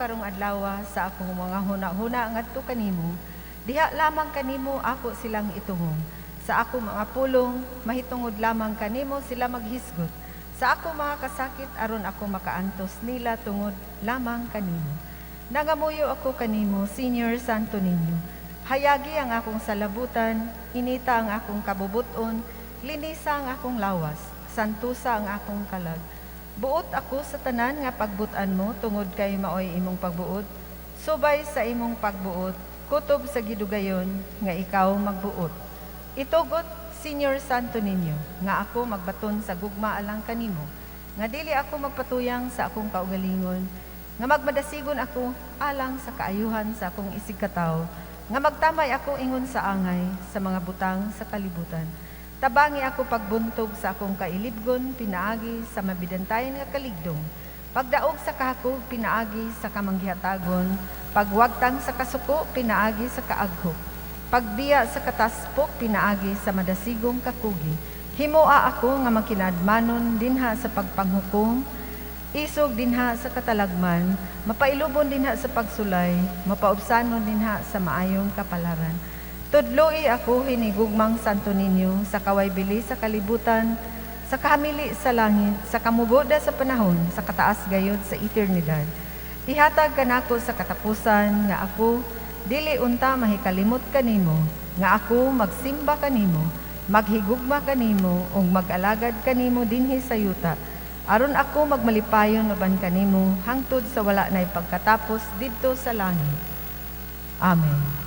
Karong adlaw sa akong mga huna-huna ngadto kanimo, diha lamang kanimo ako silang itungong. Sa akong mga pulong, mahitungod lamang kanimo sila maghisgot. Sa akong mga kasakit aron ako makaantos nila tungod lamang kanimo. Nangamuyo ako kanimo, Senior Santo Niño. Hayagi ang akong salabutan, inita ang akong kabubuton, linisa ang akong lawas, santusa ang akong kalag. Buot ako sa tanan nga pagbutan mo tungod kay maoy imong pagbuot. Subay sa imong pagbuot, kutob sa gidugayon nga ikaw magbuot. Itugot, Senior Santo Niño, nga ako magbaton sa gugma alang kanimo. Nga dili ako magpatuyang sa akong kaugalingon, nga magmadasigon ako alang sa kaayuhan sa akong isigkataw, nga magtamay ako ingon sa angay sa mga butang sa kalibutan. Tabangi ako pagbuntog sa akong kailibgon, pinaagi sa mabidantayan nga kaligdong. Pagdaog sa kahakog, pinaagi sa kamanggihatagon. Pagwagtang sa kasuko, pinaagi sa kaaghok. Pagbiya sa kataspok, pinaagi sa madasigong kakugi. Himoa ako nga makinadmanon dinha sa pagpanghukom. Isog dinha sa katalagman. Mapailubon dinha sa pagsulay. Mapaubsanon dinha sa maayong kapalaran. Tudloi ako hinigugmang Santo Niño sa kawaybili sa kalibutan, sa kahamili sa langit, sa kamuboda sa panahon, sa kataas gayod sa eternidad. Ihatag kanako sa katapusan nga ako dili unta mahikalimot kanimo, nga ako magsimba kanimo, maghigugma kanimo ug mag-alagad kanimo dinhi sa yuta. Aron ako magmalipayon uban kanimo hangtod sa wala nay pagkatapos didto sa langit. Amen.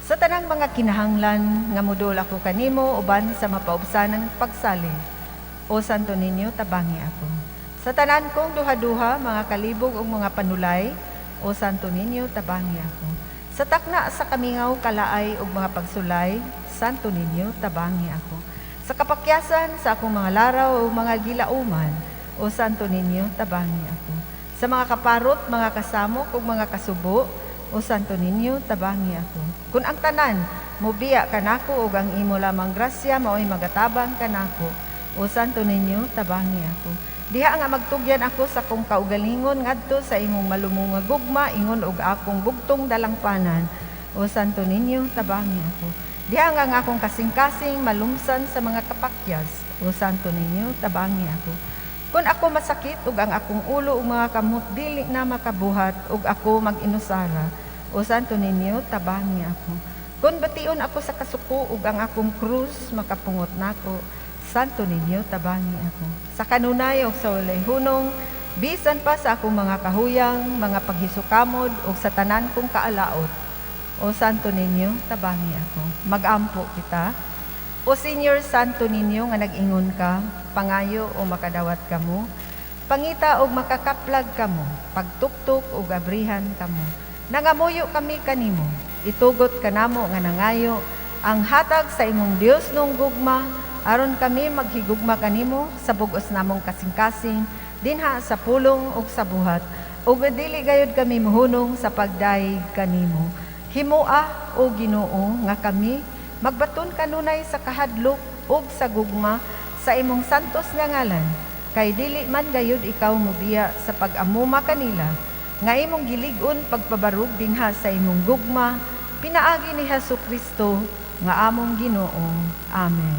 Sa tanang mga kinahanglan nga modul ako kanimo uban sa mapaubsanang pagsali. O Santo Niño, tabangi ako. Sa tanan kong duha-duha, mga kalibog o mga panulay, O Santo Niño, tabangi ako. Sa takna sa kamingaw, kalaay o mga pagsulay, Santo Niño, tabangi ako. Sa kapakyasan sa akong mga laraw o mga gilauman, O Santo Niño, tabangi ako. Sa mga kaparot, mga kasamok o mga kasubo, O Santo Niño, tabangi ako. Kung ang tanan, mubiya kanako o ang imo lamang grasya, mao'y magatabang kanako. O Santo Niño, tabangi ako. Diha nga magtugyan ako sa kong kaugalingon ngadto sa imong malumong nga gugma, ingon og akong bugtong dalangpanan. O Santo Niño, tabangi ako. Diha nga akong kasing-kasing malumsan sa mga kapakyas. O Santo Niño, tabangi ako. Kung ako masakit ug ang akong ulo ug mga kamot dili na makabuhat ug ako mag-inusara, O Santo Niño, tabangi ako. Kung bation ako sa kasuko ug ang akong krus makapungot nako, Santo Niño, tabangi ako. Sa kanunay ug sa walay hunong, bisan pa sa akong mga kahuyang, mga paghisukamod ug sa tanan kong kaalaot, O Santo Niño, tabangi ako. Mag-ampo kita. O Senior Santo Niño nga nag-ingon ka, pangayo o makadawat kamo, pangita o makakaplag kamo, pagtuktok o gabrihan kamo. Nangamuyo kami kanimo, itugot kanamo nga nangayo, ang hatag sa imong Dios nung gugma, aron kami maghigugma kanimo sa bugos namong kasing-kasing, dinha sa pulong o sa buhat, o dili gayud kami muhunong sa pagdaig kanimo. Himoa o Ginoo nga kami, magbaton kanunay sa kahadlok ug sa gugma sa imong santos nga ngalan, kay dili man gayud ikaw mubiya sa pag-amuma kanila, nga imong gilig-on pagpabarug dinha sa imong gugma, pinaagi ni Jesucristo nga among Ginoo. Amen.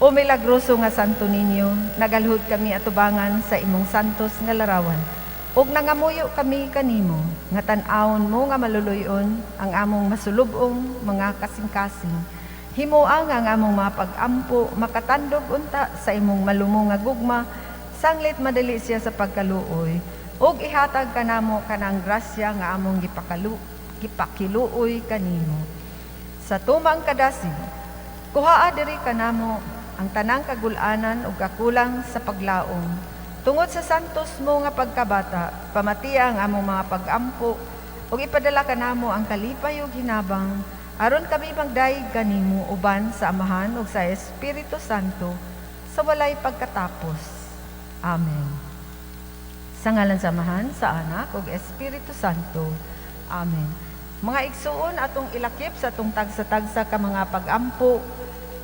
O milagroso nga Santo Niño, nagalhod kami atubangan sa imong santos nga larawan, ug nangamuyo kami kanimo, nga tan-awon mo nga maluluyon ang among masulubong mga kasing-kasing. Himoa nga ang among mga pag-ampo, makatandog unta sa imong malumong nga gugma, sanglit madali siya sa pagkaluoy, ug ihatag kanamo kanang grasya nga among gipakiluoy kanimo. Sa tumang kadasig, kuhaa diri kanamo ang tanang kagulanan ug kakulang sa paglaom. Tungod sa santos mo nga pagkabata, pamatiya ang among mga pag-ampo, ug ipadala kanamo ang kalipay ug hinabang, aron kami magdaig kanimo uban sa Amahan ug sa Espiritu Santo, sa walay pagkatapos. Amen. Sa ngalan sa Amahan, sa Anak ug Espiritu Santo. Amen. Mga igsuon atong ilakip sa atong tagsa-tagsa ka mga pag-ampo,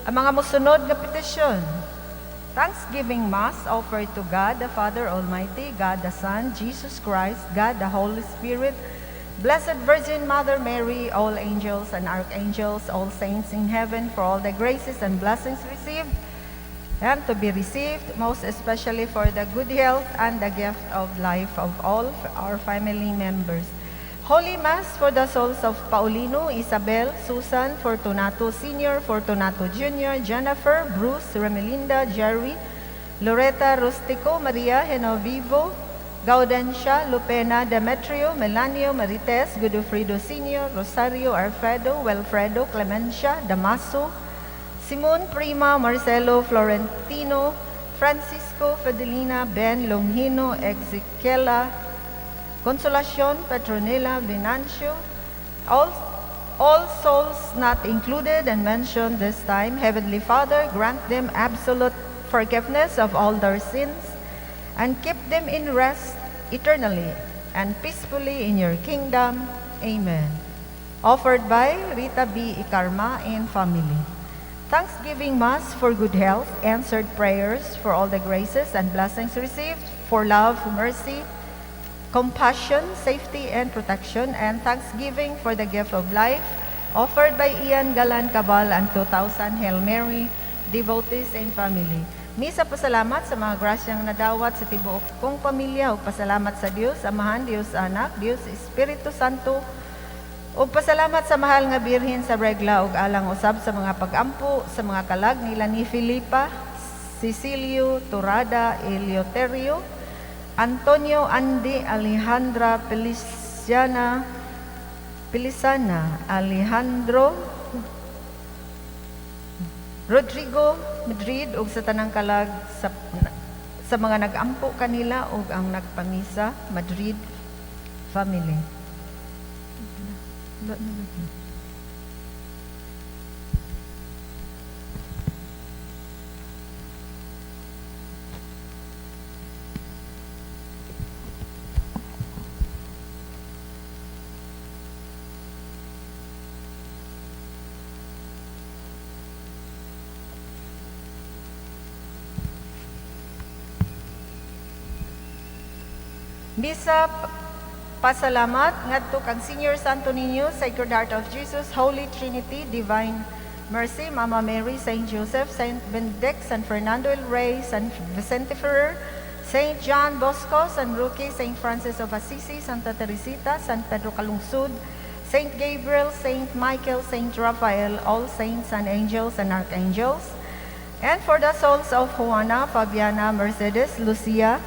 ang mga mosunod nga petisyon. Thanksgiving Mass offered to God the Father Almighty, God the Son, Jesus Christ, God the Holy Spirit, Blessed Virgin Mother Mary, all angels and archangels, all saints in heaven, for all the graces and blessings received and to be received, most especially for the good health and the gift of life of all our family members. Holy Mass for the souls of Paulino, Isabel, Susan, Fortunato Sr., Fortunato Jr., Jennifer, Bruce, Remelinda, Jerry, Loretta, Rustico, Maria, Genovivo, Gaudencia, Lupena, Demetrio, Melanio, Marites, Godofredo Sr., Rosario, Alfredo, Wilfredo, Clemencia, Damaso, Simon, Prima, Marcelo, Florentino, Francisco, Fidelina, Ben, Longhino, Ezequiela, Consolacion, Petronila, Venancio, all souls not included and mentioned this time. Heavenly Father, grant them absolute forgiveness of all their sins and keep them in rest eternally and peacefully in your kingdom. Amen. Offered by Rita B. Ikarma and family. Thanksgiving Mass for good health, answered prayers for all the graces and blessings received, for love, mercy, compassion, safety, and protection, and thanksgiving for the gift of life, offered by Ian Galan Cabal and 2,000 Hail Mary, devotees and family. Misa pasalamat sa mga grasyang nadawat sa tibuok kong pamilya, ug pasalamat sa Dios Amahan, Dios Anak, Dios Espiritu Santo, ug pasalamat sa mahal nga Birhen sa regla ug alang usab sa mga pag-ampo sa mga kalag nila ni Filipa, Cecilio, Turada, Eleuterio, Antonio, Andy, Alejandra, Pelisana, Alejandro, Rodrigo, Madrid, ug sa tanang kalag sa mga nag-ampo kanila ug ang nagpamisa, Madrid family. Misa pasalamat ngadto kang Senior Santo Niño, Sacred Heart of Jesus, Holy Trinity, Divine Mercy, Mama Mary, Saint Joseph, Saint Benedict, San Fernando el Rey, San Vicente Ferrer, Saint John Bosco, San Roque, Saint Francis of Assisi, Santa Teresita, San Pedro Calungsod, Saint Gabriel, Saint Michael, Saint Raphael, all saints and angels and archangels, and for the souls of Juana, Fabiana, Mercedes, Lucia,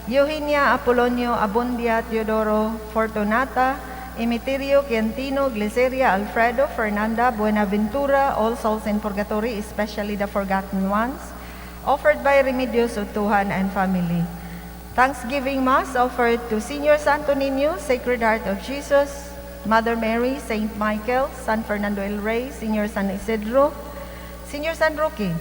Eugenia, Apolonio, Abundia, Teodoro, Fortunata, Emiterio, Quintino, Gliceria, Alfredo, Fernanda, Buenaventura, all souls in purgatory, especially the forgotten ones, offered by Remedios Utuhan and family. Thanksgiving Mass offered to Senior Santo Niño, Sacred Heart of Jesus, Mother Mary, Saint Michael, San Fernando el Rey, Senior San Isidro, Senior San Roque,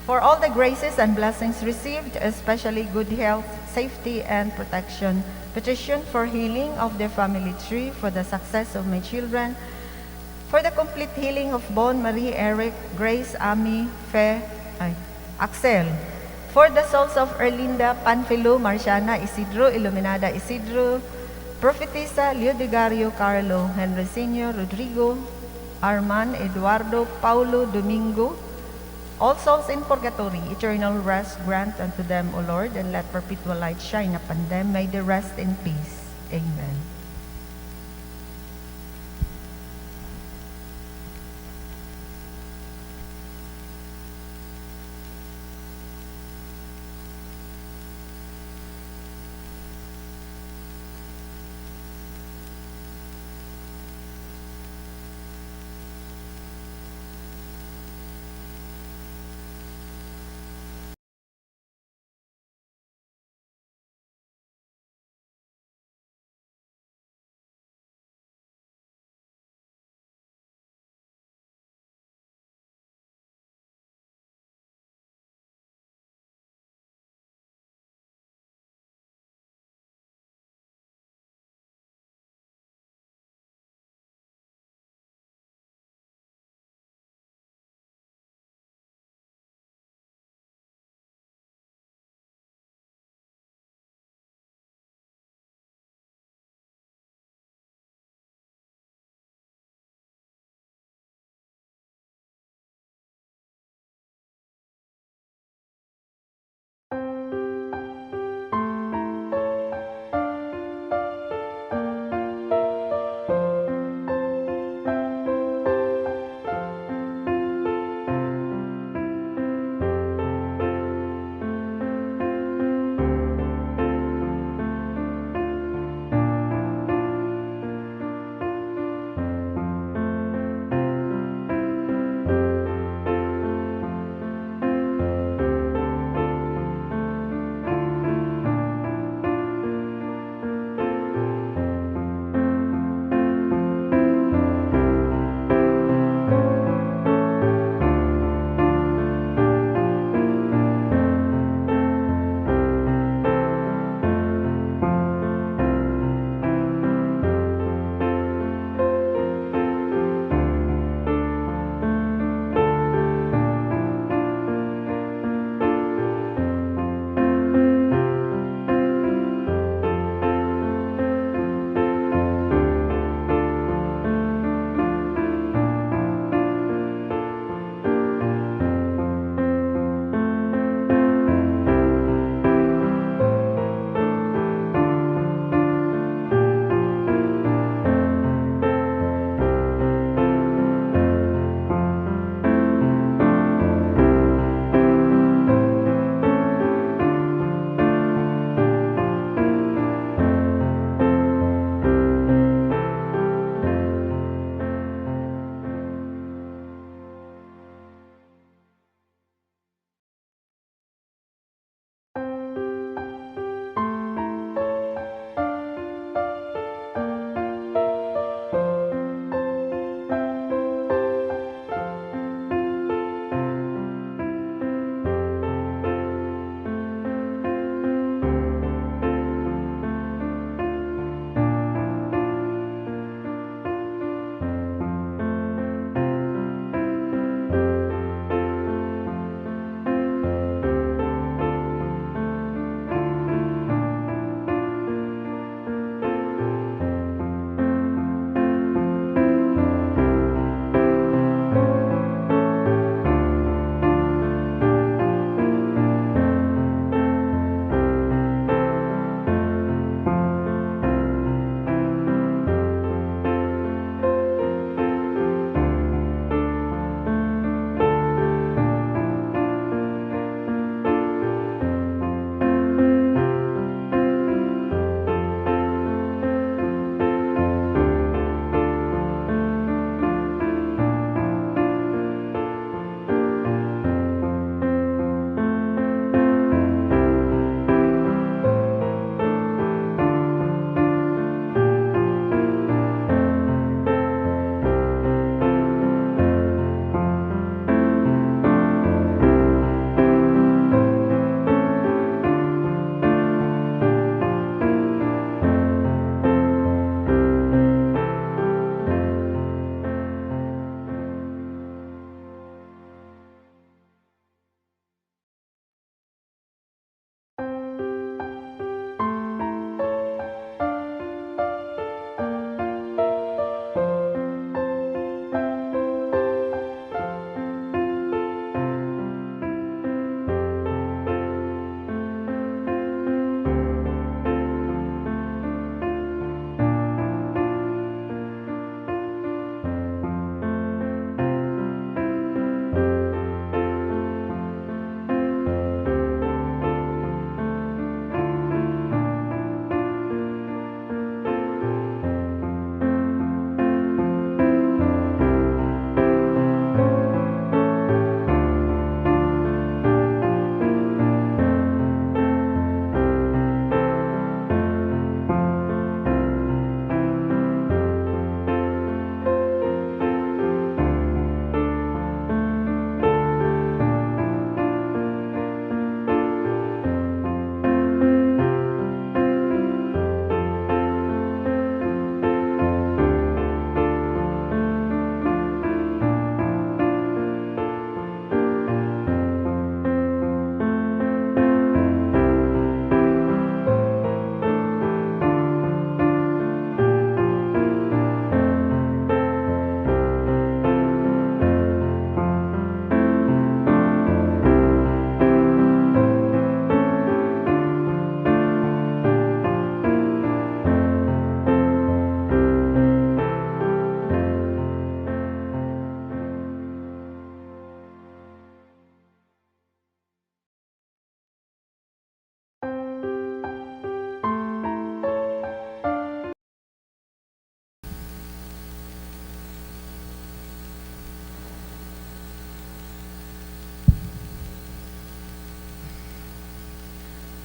for all the graces and blessings received, especially good health, safety, and protection. Petition for healing of their family tree, for the success of my children, for the complete healing of Bon, Marie, Eric, Grace, Ami, Axel, for the souls of Erlinda, Panfilo, Marciana, Isidro, Iluminada, Isidro, Prophetisa, Leodegario, Carlo, Henry Sr., Rodrigo, Arman, Eduardo, Paulo, Domingo, all souls in purgatory, eternal rest grant unto them, O Lord, and let perpetual light shine upon them. May they rest in peace. Amen.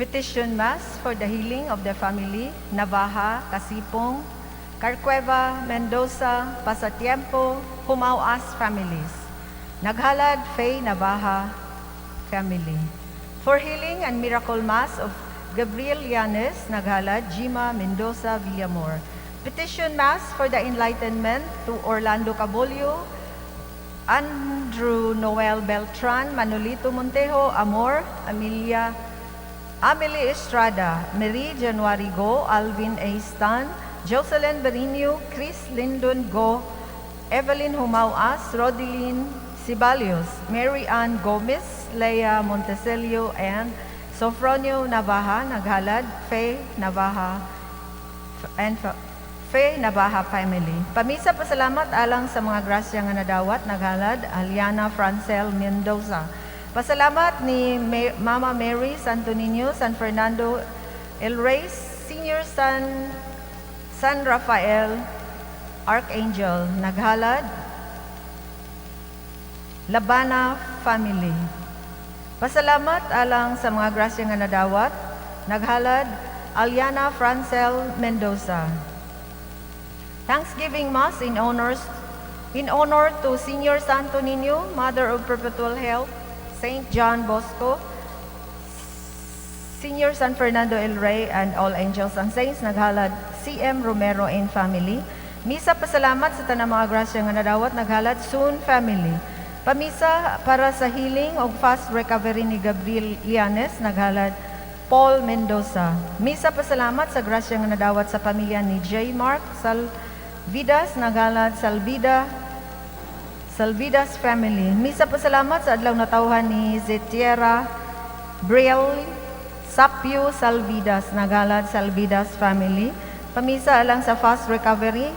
Petition Mass for the healing of the family, Navaja, Kasipong, Carcueva, Mendoza, Pasatiempo, Humauas families. Naghalad, Faye Navaja family. For healing and miracle Mass of Gabriel Llanes, Naghalad, Jima, Mendoza, Villamor. Petition Mass for the enlightenment to Orlando Cabolio, Andrew Noel Beltran, Manolito Montejo, Amor, Amelie Estrada, Marie January Go, Alvin A. Stan, Jocelyn Berino, Chris Lyndon Go, Evelyn Humauas, Rodeline Cibalios, Mary Ann Gomez, Leia Monteselio, and Sofronio Navaja, Naghalad, Faye Navaja, and Faye Navaja family. Pamisa pasalamat alang sa mga grasya nga nadawat, Naghalad, Aliana Francel Mendoza. Pasalamat ni Mama Mary Santo Niño, San Fernando, El Rey, Senior San Rafael, Archangel, Naghalad, Labana family. Pasalamat alang sa mga grasya nga nadawat, Naghalad, Aliana Francel Mendoza. Thanksgiving Mass in honor to Senior Santo Niño, Mother of Perpetual Health, Saint John Bosco, Senior San Fernando El Rey, and all angels and saints, Naghalad, CM Romero and family. Misa pasalamat sa tanang mga grasya nga nadawat, Naghalad, Soon family. Pamisa para sa healing o fast recovery ni Gabriel Llanes, Naghalad, Paul Mendoza. Misa pasalamat sa grasya nga nadawat sa pamilya ni J. Mark Salvidas, Naghalad, Salvidas family. Misa pasalamat sa adlaw natawhan ni Zetiera Briel Sapio Salvidas, Naghalad, Salvidas family. Pamisa alang sa fast recovery,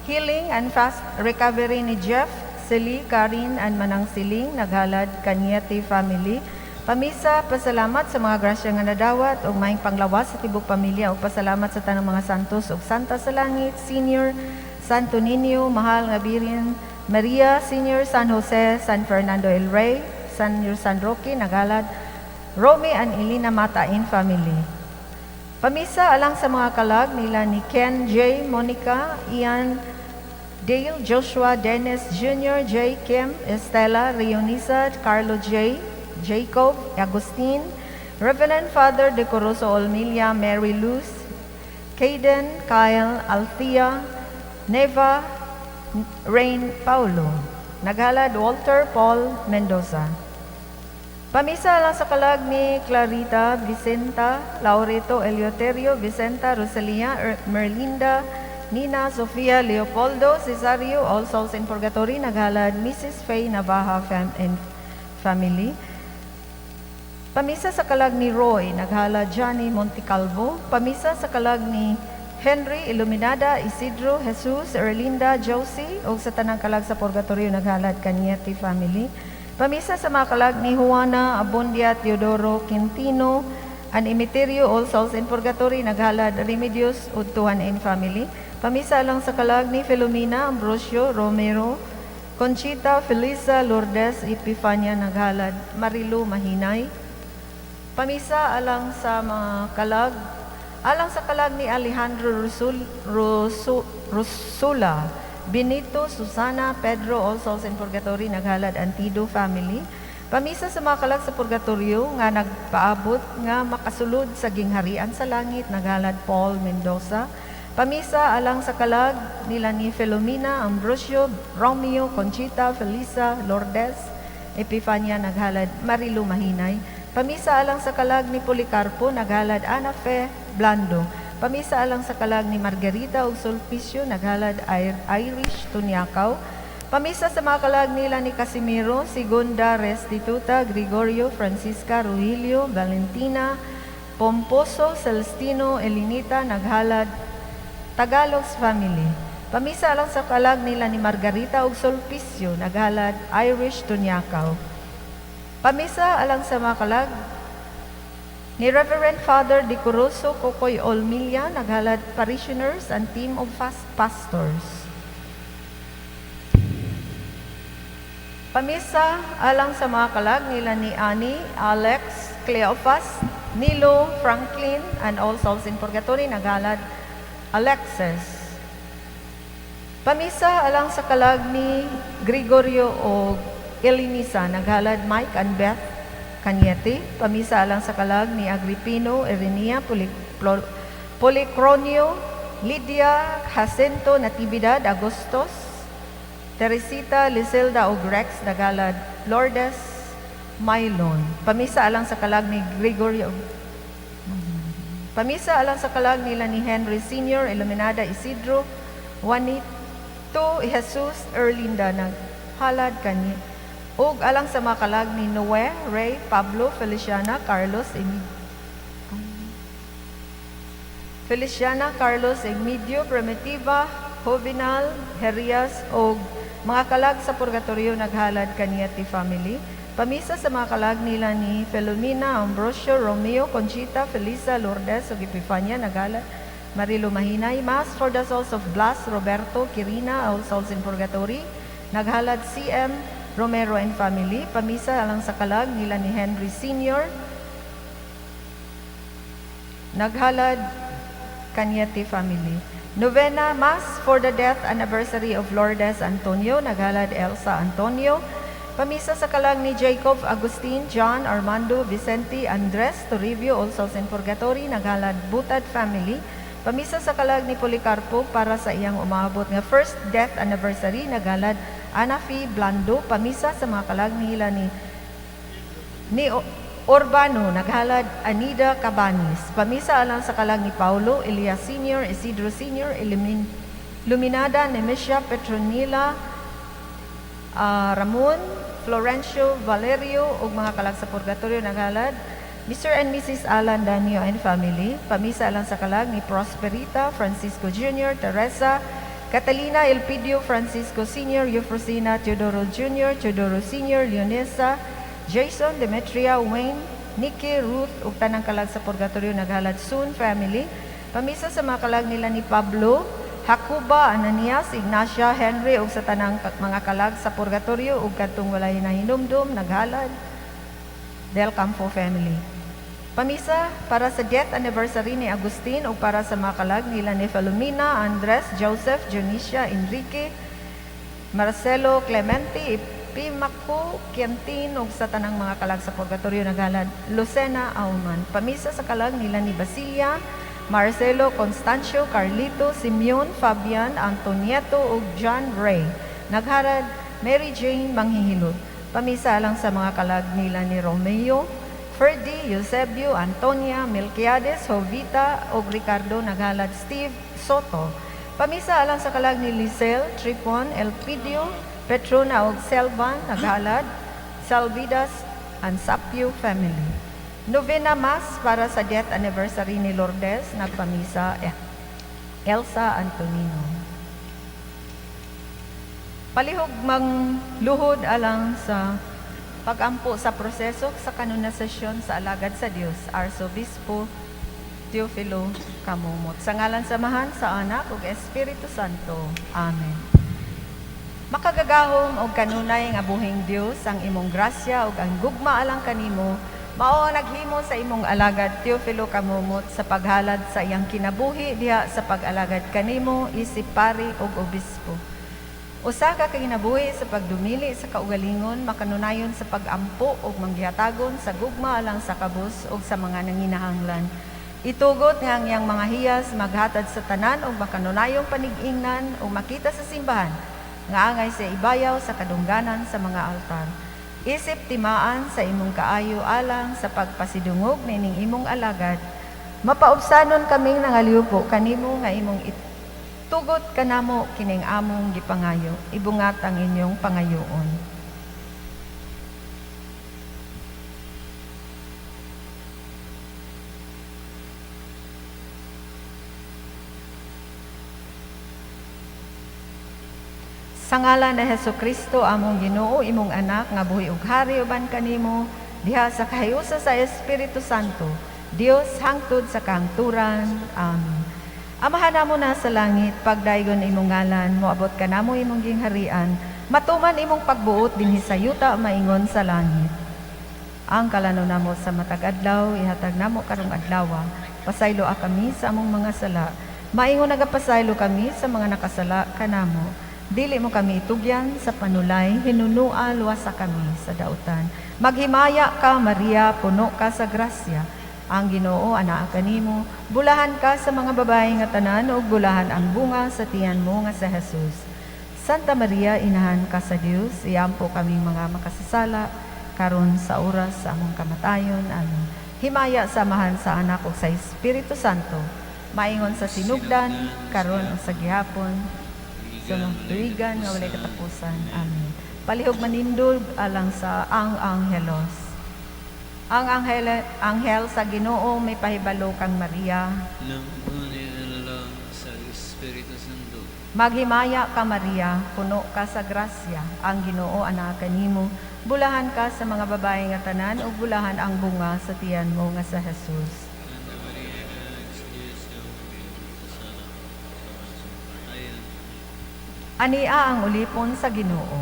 healing and fast recovery ni Jeff, Sili, Karin, and Manang Siling, Naghalad, Kanyete family. Pamisa pasalamat sa mga grasya nga nadawat o maing panglawas sa tibok pamilya o pasalamat sa tanang mga santos o santa sa langit, Senior Santo Niño, Mahal nga Birhen Maria, Senior San Jose, San Fernando El Rey, Senior San Roque, Naghalad, Romy and Elena Matain family. Pamisa alang sa mga kalag nila ni Ken J, Monica, Ian, Dale, Joshua, Dennis Jr., J, Kim, Estela, Leonisa, Carlo J, Jacob, Agustin, Reverend Father De Corozo Olmilia, Mary Luz, Caden, Kyle, Althea, Neva, Rain Paulo, Naghalad, Walter Paul Mendoza. Pamisa lang sa kalag ni Clarita, Vicenta, Laureto, Eleuterio, Vicenta, Rosalia, Merlinda, Nina, Sofia, Leopoldo, Cesario, All Souls in Purgatory, Naghalad, Mrs. Faye Navaja and family. Pamisa sa kalag ni Roy, Naghalad, Johnny Montecalvo. Pamisa sa kalag ni Henry Iluminada, Isidro, Jesus, Erlinda, Josie, o sa tanang kalag sa Purgatorio, Naghalad, Kanyete family. Pamisa sa mga kalag ni Juana, Abundia, Teodoro, Quintino, and Imiterio, All Souls in Purgatory, Naghalad, Remedios, Udtuhan and family. Pamisa lang sa kalag ni Filomena, Ambrosio, Romero, Conchita, Felisa, Lourdes, Epifania, Naghalad, Marilu, Mahinay. Pamisa alang sa mga kalag, alang sa kalag ni Alejandro Rusula, Benito, Susana, Pedro, All Souls in Purgatory, Naghalad, Antido family. Pamisa sa mga kalag sa Purgatorio nga nagpaabot nga makasulod sa gingharian sa langit, Naghalad, Paul Mendoza. Pamisa alang sa kalag nila ni Filomena, Ambrosio, Romeo, Conchita, Felisa, Lourdes, Epifania, Naghalad, Marilu, Mahinay. Pamisa alang sa kalag ni Policarpo, Naghalad, Ana Fe, Blando. Pamisa alang sa kalag ni Margarita ug Sulpicio, Naghalad, Irish, Tunyakaw. Pamisa sa mga kalag nila ni Casimiro, Segunda, Restituta, Gregorio, Francisca, Ruilio, Valentina, Pomposo, Celestino, Elinita, Naghalad, Tagalos family. Pamisa alang sa kalag nila ni Margarita ug Sulpicio, Naghalad, Irish, Tunyakaw. Pamisa alang sa mga kalag ni Reverend Father De Corozo Cocoy Olmilia, Naghalad, parishioners and team of fast pastors. Pamisa alang sa mga kalag nila ni Annie, Alex, Cleophas, Nilo, Franklin, and All Souls in Purgatory, naghalad Alexis. Pamisa alang sa kalag ni Gregorio o Elinisa, naghalad Mike and Beth Cañete. Pamisa alang sa kalag ni Agripino, Erenia, Policronio, Lydia, Jacinto, Natividad, Agustos, Teresita, Liselda o Grex, naghalad Lourdes, Mylon. Pamisa alang sa kalag ni Gregorio. Pamisa alang sa kalag nila ni Henry Sr., Iluminada, Isidro, Juanito, Jesus, Erlinda, naghalad kani. Ug alang sa mga kalag ni Noe, Ray, Pablo, Feliciana, Carlos, Egmedio, Primitiva, Jovinal, Herias, o mga kalag sa purgatorio naghalad kaniya ti family. Pamisa sa mga kalag nila ni Filomena, Ambrosio, Romeo, Conchita, Felisa, Lourdes, ug Epifania, naghalad Marilo Mahinay. Mass for the souls of Blas, Roberto, Kirina, All Souls in Purgatory, naghalad CM Romero and family. Pamisa alang sa kalag nila ni Henry Sr., naghalad Cañete family. Novena Mass for the death anniversary of Lourdes Antonio, naghalad Elsa Antonio. Pamisa sa kalag ni Jacob, Agustin, John, Armando, Vicente, Andres, Toribio, All Souls in Purgatory, naghalad Butad family. Pamisa sa kalag ni Policarpo para sa iyang umabot nga first death anniversary, naghalad Anafi Blando. Pamisa sa mga kalag nila ni Urbano, naghalad Anida Cabanis. Pamisa alang sa kalag ni Paulo, Elias Sr., Isidro Sr., Luminada, Nemesia, Petronila, Ramon, Florencio, Valerio, ug mga kalag sa purgatorio, naghalad Mr. and Mrs. Alan Danio and family. Pamisa alang sa kalag ni Prosperita, Francisco Jr., Teresa, Catalina, Elpidio, Francisco Sr., Eufrosina, Teodoro Jr., Teodoro Sr., Leonesa, Jason, Demetria, Wayne, Nikki, Ruth, ug tanang kalag sa purgatorio, naghalad Soon family. Pamisa sa mga kalag nila ni Pablo, Jacoba, Ananias, Ignacia, Henry, ug sa tanang mga kalag sa purgatorio ug kadtong walay nahinumdum, naghalad Del Campo family. Pamisa para sa death anniversary ni Agustin ug para sa mga kalag nila ni Filomena, Andres, Joseph, Junicia, Enrique, Marcelo, Clemente, Pimaco, Quintin, ug sa tanang mga kalag sa purgatorio, naghalad Lucena Auman. Pamisa sa kalag nila ni Basilia, Marcelo, Constancio, Carlito, Simeon, Fabian, Antonieto, ug John Ray, naghalad Mary Jane Manghihilot. Pamisa lang sa mga kalag nila ni Romeo, Ferdy, Eusebio, Antonia, Melquiades, Jovita, ug Ricardo, naghalad Steve Soto. Pamisa alang sa kalag ni Lisel, Tripon, Elpidio, Petrona, ug Selvan, naghalad Salvidas and Sapio family. Novena Mass para sa death anniversary ni Lourdes, nagpamisa Elsa Antonino. Palihog mangluhod alang sa pagampo sa proseso sa kanonisasyon sa alagad sa Dios, Arsobispo Teofilo Kamumot. Sa ngalan samahan sa Anak ug Espiritu Santo. Amen. Makagagahom og kanunay nga buhing Dios ang imong grasya ug ang gugma alang kanimo, mao ang naghimo sa imong alagad Teofilo Kamumot sa paghalad sa iyang kinabuhi diha sa pag-alagad kanimo isip pari ug obispo. Usa ka kinabuhi sa pagdumili sa kaugalingon, makanunayon sa pag-ampo ug manggihatagon sa gugma alang sa kabus ug sa mga nanginahanglan. Itugot nga ang iyang mga hiyas maghatad sa tanan ug makanunayong panig-ingnan ug makita sa simbahan nga angay sa ibayaw sa kadungganan sa mga altar. Isip timaan sa imong kaayo alang sa pagpasidungog nining imong alagad. Mapaubsanon kaming nangaliupo kanimo nga imong tugot kanamo kining among gipangayo. Ibungat ang inyong pangayoon. Sa ngalan ni Hesukristo among Ginoo, imong anak nga buhi ug hari uban kanimo diha sa kahiusa sa Espiritu Santo, Dios hangtod sa kahangturan. Amen. Amahan namo na sa langit, pagdaygon imong ngalan, moabot kanamo imong gingharian, matuman imong pagbuot dinhi sa yuta maingon sa langit. Ang kalano namo sa matag adlaw ihatag namo karong adlaw. Pasaylo kami sa among mga sala. Maingon nagapasaylo kami sa mga nakasala kanamo. Dili mo kami itugyan sa panulay, hinunua luwasa kami sa dautan. Maghimaya ka Maria, puno ka sa grasya. Ang Ginoo anaa kanimo, bulahan ka sa mga babae nga tanan ug bulahan ang bunga sa tiyan mo nga sa Jesus. Santa Maria, inahan ka sa Dios, iampo kaming mga makasasala karon sa oras sa among kamatayon. Amen. Himaya samahan sa anak ug sa Espiritu Santo, maingon sa sinugdan karon ug sa gihapon sa mga tuigan nga walay katapusan. Amen. Palihog manindog alang sa ang anghelos. Ang anghel sa Ginoo may pahibalo kang Maria. Nang unilala sa Espiritu Santo. Maghimaya ka Maria, puno ka sa grasya. Ang Ginoo anaa kanimo, bulahan ka sa mga babae nga tanan ug bulahan ang bunga sa tiyan mo nga sa Jesus. Santa Maria, sa Diyos ang kasala. Ayan. Ania ang ulipon sa Ginoo.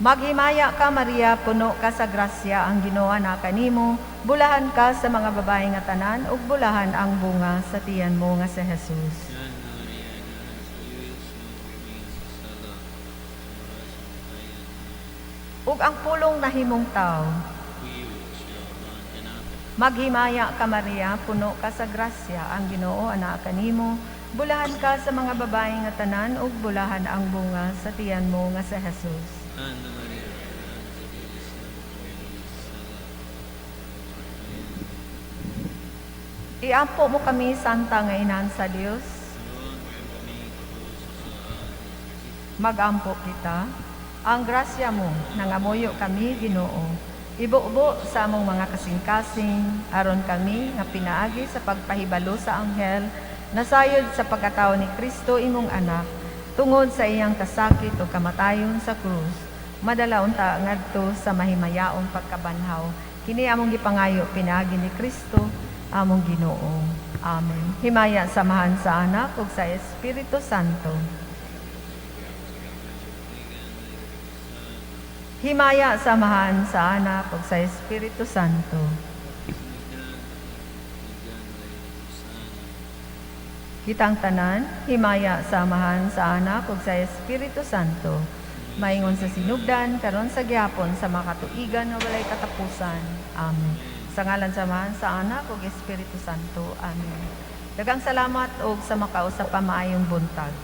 Maghimaya ka Maria, puno ka sa grasya, ang Ginoo anaa kanimo, bulahan ka sa mga babae nga tanan ug bulahan ang bunga sa tiyan mo nga sa Jesus. Santa Maria, sa Diyos ang kasala. Ayan. Ug ang pulong nahimong tao. Kuyo siya man kanaka. Maghimaya ka Maria, puno ka sa grasya, ang Ginoo anaa kanimo, bulahan ka sa mga babae nga tanan ug bulahan ang bunga sa tiyan mo nga sa Jesus. Santa Maria, sa Diyos ang kasala. Iampo mo kami, Santa nga Inahan sa Dios. Magampo kita. Ang grasya mo, nangamuyo kami, Ginoo. Ibuubo sa among mga kasing-kasing, aron kami nga pinaagi sa pagpahibalo sa anghel, nasayod sa pagkatao ni Kristo imong anak, tungod sa iyang kasakit o kamatayon sa krus. Madala unta ngadto sa mahimayaong pagkabanhaw. Kini among gipangayo pinaagi ni Kristo, among Ginoo. Amen. Himaya samahan sa anak ug sa Espiritu Santo. Himaya samahan sa anak ug sa Espiritu Santo. Kitang tanan, himaya samahan sa anak ug sa Espiritu Santo. Maingon sa sinugdan karon sa gihapon sa makatuigan nga walay katapusan. Amen. Sa ngalan samahan sa anak ug Espiritu Santo. Amen. Daghang salamat og sa makausap pa maayong buntag.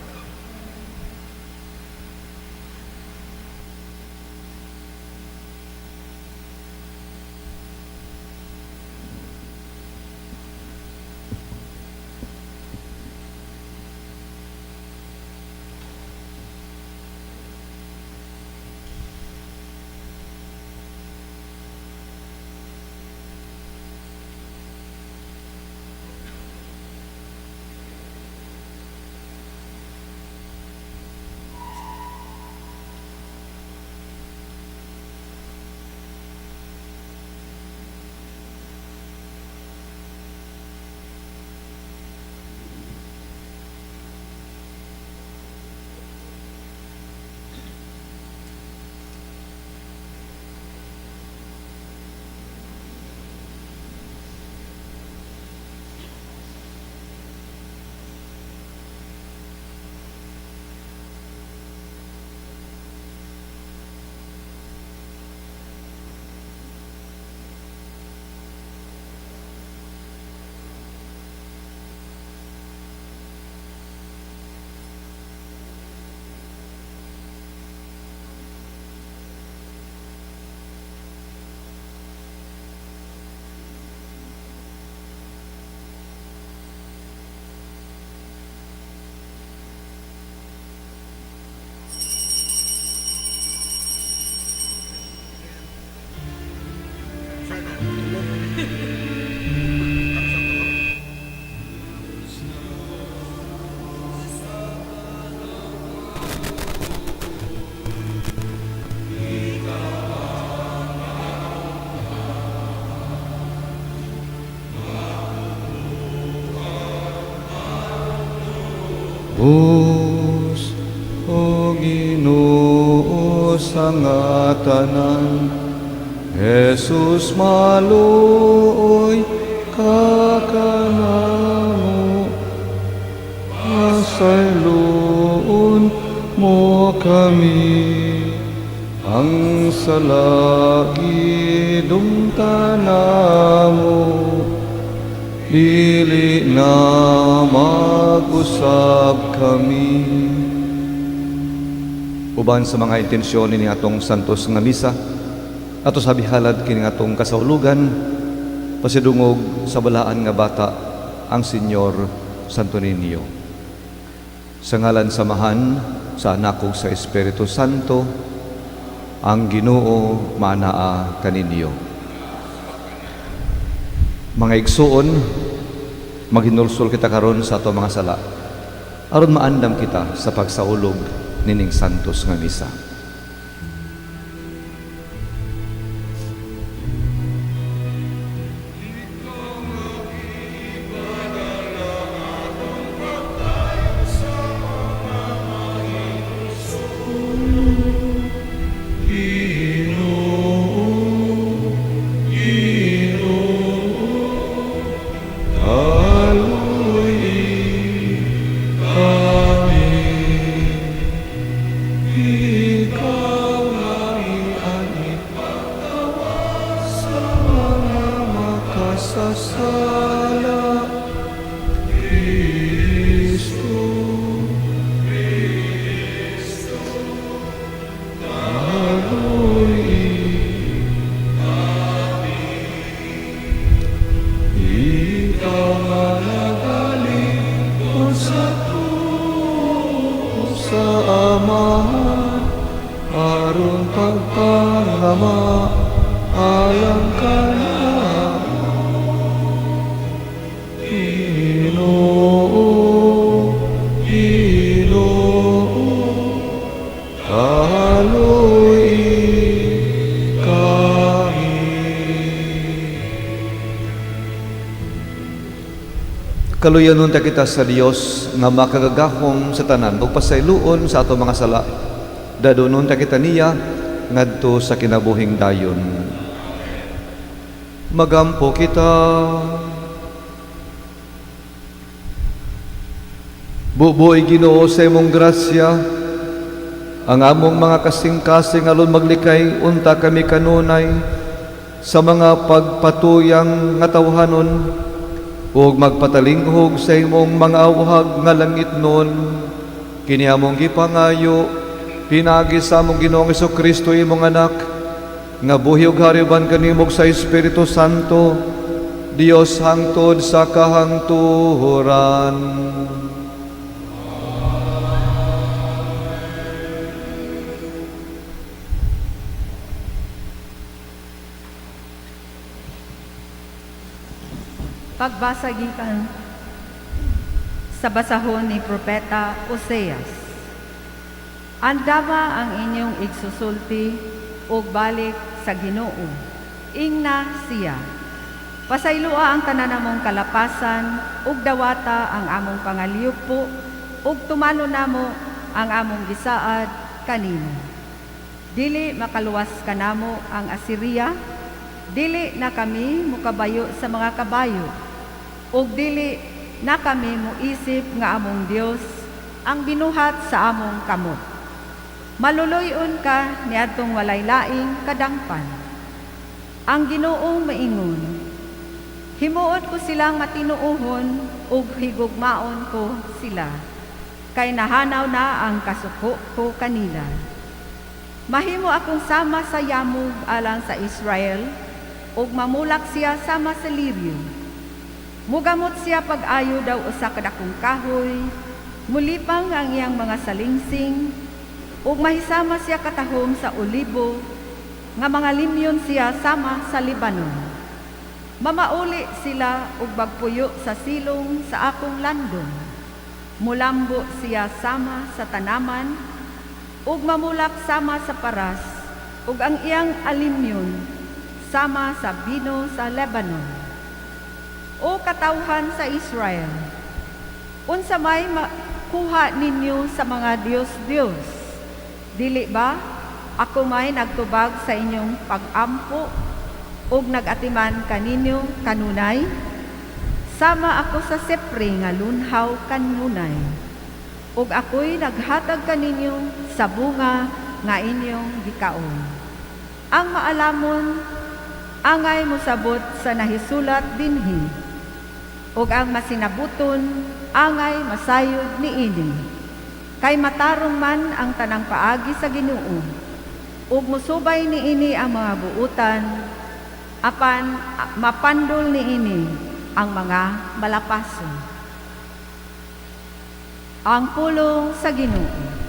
Bus o Ginoo sa nga tanan. Jesus maluoy kakanamo, asayloon mo kami, ang salagidong tanamo, dili na mag-usab kami. Uban sa mga intensyon ni atong santos nga misa, ato sa bihalad kini atong kasaulugan, pasidungog sa balaan nga bata ang Senyor Santo Niño. Sa ngalan samahan sa anak kong sa Espiritu Santo, ang Ginoo manaa kaninyo. Mga igsuon, maghinulsol kita karon sa ato mga sala, aron maandam kita sa pagsaulog nining santos nga misa. Sasala Kristo, Aloy ikaw nga nagaling sa tuo sa Amahan, aron pagpangama alam ka na. Kaluyanon ta kita sa Dios nga makagagahom sa tanan ug pasayloon sa ato mga sala. Dadonon ta kita niya ngadto sa kinabuhing dayon. Magampo kita. Bubuoy Ginoo sa imong grasya, ang among mga kasing-kasing alon maglikay unta kami kanunay sa mga pagpatuyang nga tawhanon ug magpatalinghog sa imong mga awhag nga langitnon. Kini among gipangayo pinagi sa among Ginoong Jesucristo imong anak, nga buhi ug hariban kanimog sa Espiritu Santo, Dios hangtod sa kahangturan. Pagbasa gikan sa basahon ni Propeta Oseas. Andama ang inyong igsusulti ug balik sa Ginoo. Ingna siya. Pasaylua ang tanan namong kalapasan ug dawata ang among pangaliyupo ug tumano namo ang among gisaad kanimo. Dili makaluwas kanamo ang Assyria, dili na kami mukabayo sa mga kabayo, ug dili na kami muisip nga among Dios ang binuhat sa among kamot. Maluloyon ka niadtong walay laing kadangpan. Ang Ginoong maingon, himuon ko silang matinuohon ug higugmaon ko sila, kay nahanaw na ang kasuko ko kanila. Mahimo akong sama sa yamog alang sa Israel, ug mamulak siya sama sa Libyo. Mugamot siya pag-ayo daw usa ka dakong kahoy, mulipang ang iyang mga salingsing, ug mahisama siya katahom sa olibo, nga mga limyon siya sama sa Libanon. Mamauli sila ug bagpuyo sa silong sa akong landong. Mulambo siya sama sa tanaman, ug mamulak sama sa paras, ug ang iyang alimyon sama sa bino sa Lebanon. O katawhan sa Israel, unsa may makuha ninyo sa mga Diyos-Diyos? Dili ba? Ako may nagtubag sa inyong pag-ampo ug nagatiman kaninyo kanunay. Sama ako sa sepre nga lunhaw kanunay. Ug ako'y naghatag kaninyo sa bunga nga inyong gikaon. Ang maalamon angay mosabot sa nahisulat dinhi. Ug ang masinabuton angay masayod niini. Kay matarong man ang tanang paagi sa Ginoo. Ug musubay niini ang mga buutan, apan mapandol niini ang mga malapason. Ang pulong sa Ginoo.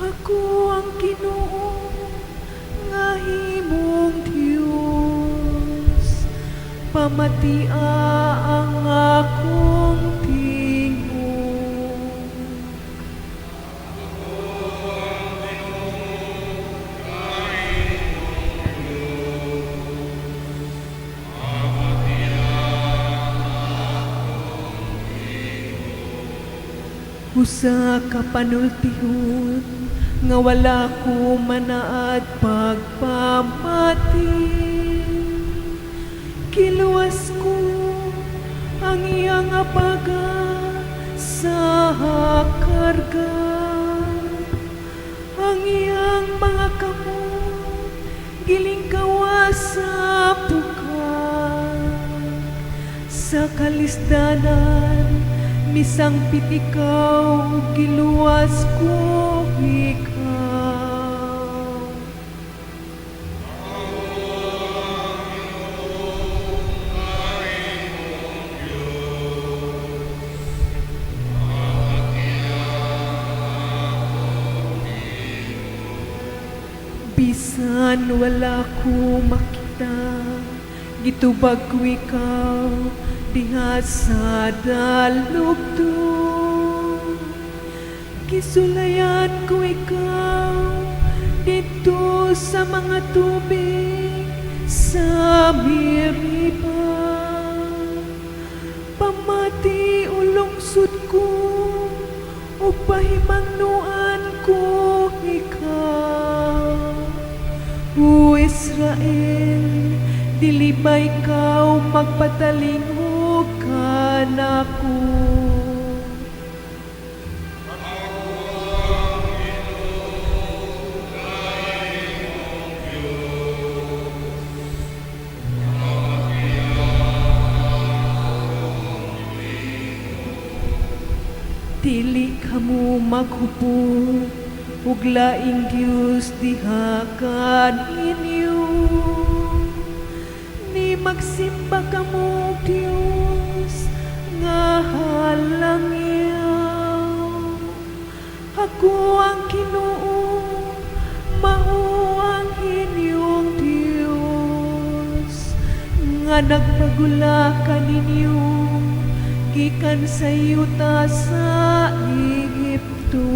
Ako ang Ginoo nga himong Dios, pamatia ang akong tingog. Usa ka panultihon nga wala ko manaad pagpamati. Kiluwas ko ang iyang apaga sa karga. Ang iyang mga kamot gilingkawa sa bukag. Sa kalisdanan misangpit ikaw, giluwas ko ikaw. Bisan wala ko makita, gitubag ko ikaw diha sa dalugtong. Kisulayan ko ikaw dito sa mga tubig sa Meriba. Pamati ulungsod ko o pahimangnuan ko ikaw. O Israel, dili ba ikaw magpatalingog ka nako? Dili kamo maghupot ug laing Dios diha kaninyo. Ni magsimba kamo Dios nga halangyaw. Ako ang Ginoo, mao ang inyong Dios, nga nagpagula kaninyo gikan sa yuta sa Ehipto.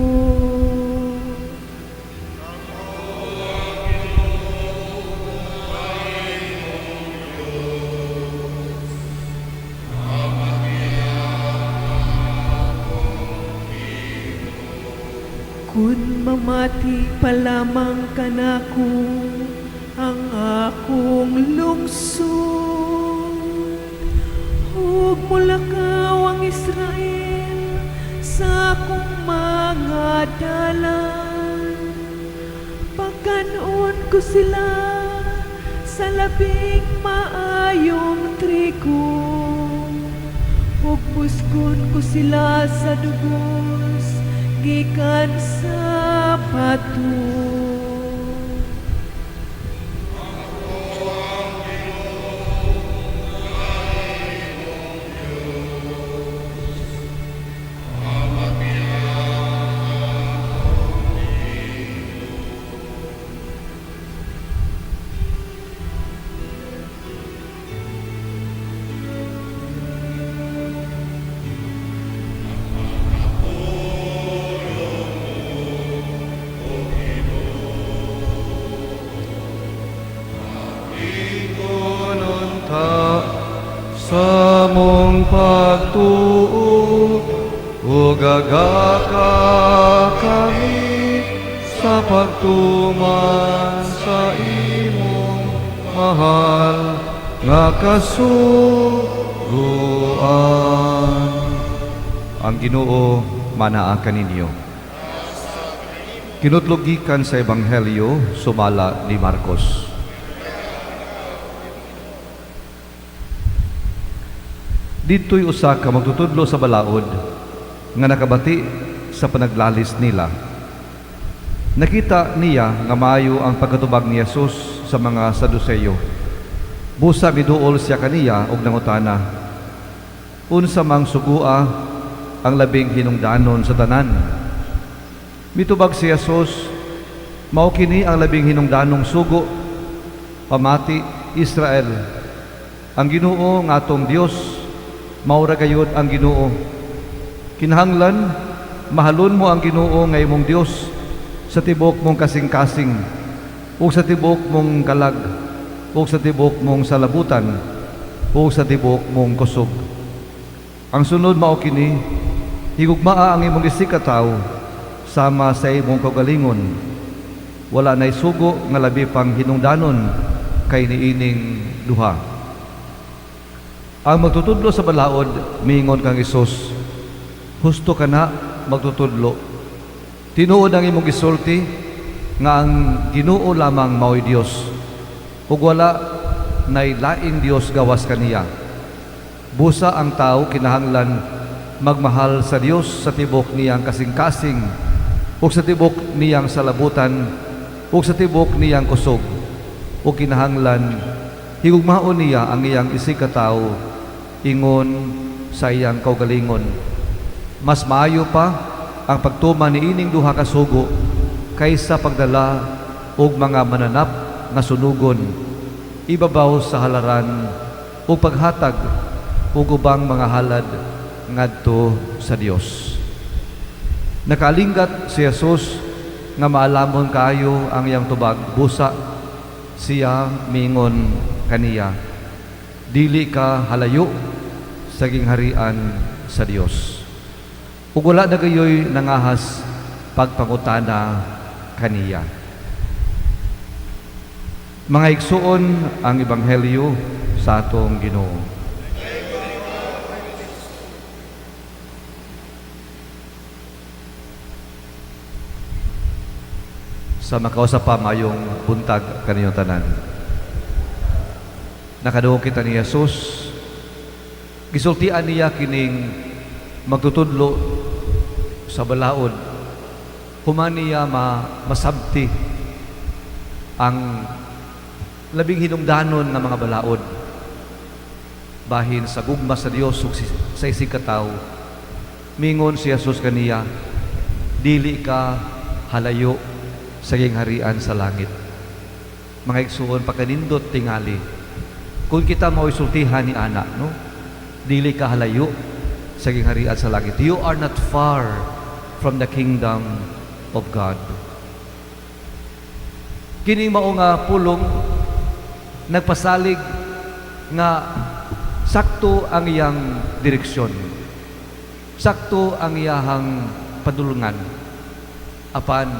Kun mamati pa lamang kanako ang akong lungsod, ug mulakaw ang Israel sa akong mga dalan. Pagkanon ko sila sa labing maayong trigo, ug buskon ko sila sa dugos gikan sa bato. sa pagtuman sa imong mahal nga kasuguan. Ang Ginoo manaa kaninyo. Kinutlogikan sa Ebanghelyo sumala ni Marcos. Dito'y usa ka magtutudlo sa balaod nga nakabati sa panaglalis nila. Nakita niya nga maayo ang pagkatubag ni Jesus sa mga Saduseyo. Busa miduol siya kaniya og nangutana, unsa mang sugua ang labing hinungdanon sa tanan? Mitubag si Jesus, mao kini ang labing hinungdanong sugo. Pamati Israel, ang Ginoo nga atong Dios, maura gayud ang Ginoo. Kinahanglan mahalon mo ang Ginoo nga imong Dios sa tibok mong kasing-kasing, ug sa tibok mong kalag, ug sa tibok mong salabutan, ug sa tibok mong kusog. Ang sunod mao kini, higugmaa ang imong isikataw sama sa imong kaugalingon. Wala nay sugo nga labi pang hinungdanon kay niining duha. Ang magtutudlo sa balaod, miingon kang Isus, husto ka na magtutudlo. Tinuod ang imong gisulti nga ang Ginoo lamang mao'y Dios, ug wala nay laing Dios gawas kaniya. Busa ang tao kinahanglan magmahal sa Dios sa tibok niyang kasing-kasing, ug sa tibok niyang salabutan, ug sa tibok niyang kusog, ug kinahanglan higugmaon niya ang iyang isikataw ingon sa iyang kaugalingon. Mas maayo pa ang pagtuman ni ining duha ka sugo kaysa pagdala og mga mananap nga sunugon ibabaw sa halaran o paghatag og ubang mga halad ngadto sa Dios. Nakalinggat si Jesus nga maalamon kaayo ang iyang tubag. Busa siya mingon kaniya, dili ka halayo sa gingharian sa Dios. Ug wala na gayoy nangahas pagpangutana kaniya. Mga igsuon ang Ebanghelyo sa atong Ginoo. Sa makausap pa mayong buntag kaninyong tanan. Nakaduo kita ni Jesus, gisultian niya kining magtutudlo sa balaod, human niya masabti ang labing hinungdanon ng mga balaod bahin sa gugma sa Dios ug sa isikataw. Mingon si Jesus kaniya, dili ka halayo sa gingharian sa langit. Mga igsuon, pagkanindot tingali, kung kita mao'y sultihan ni ana, no? Dili ka halayo sa gingharian sa langit. You are not far from the kingdom of God. Kini mao nga pulong nagpasalig nga sakto ang iyang direksyon, sakto ang iyahang padulungan, apan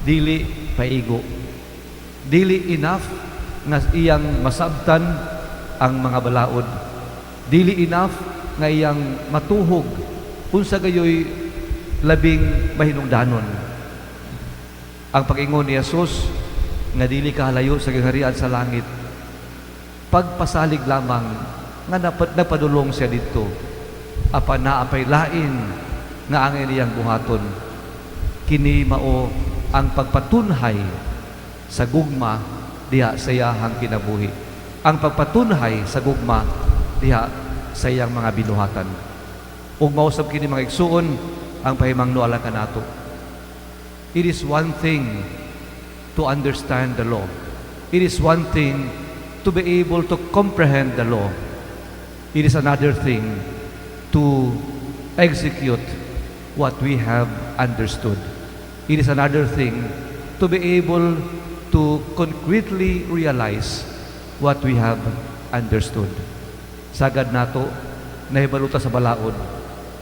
dili paigo, dili enough nga iyang masabtan ang mga balaod, dili enough nga iyang matuhog unsa gayoy labing mahinungdanon. Ang pag-ingon ni Jesus nga dili ka halayo sa gingharian sa langit, pagpasalig lamang nga nagpadulong siya dito, apan naapay lain nga ang iyang buhaton. Kini mao ang pagpatunhay sa gugma diha sa iyahang kinabuhi, ang pagpatunhay sa gugma diha sa iyang mga binuhatan. Ug mausab kini mga igsuon ang pahimangnuala kanato. It is one thing to understand the law. It is one thing to be able to comprehend the law. It is another thing to execute what we have understood. It is another thing to be able to concretely realize what we have understood. Sagad nato nahibaluta sa balaod.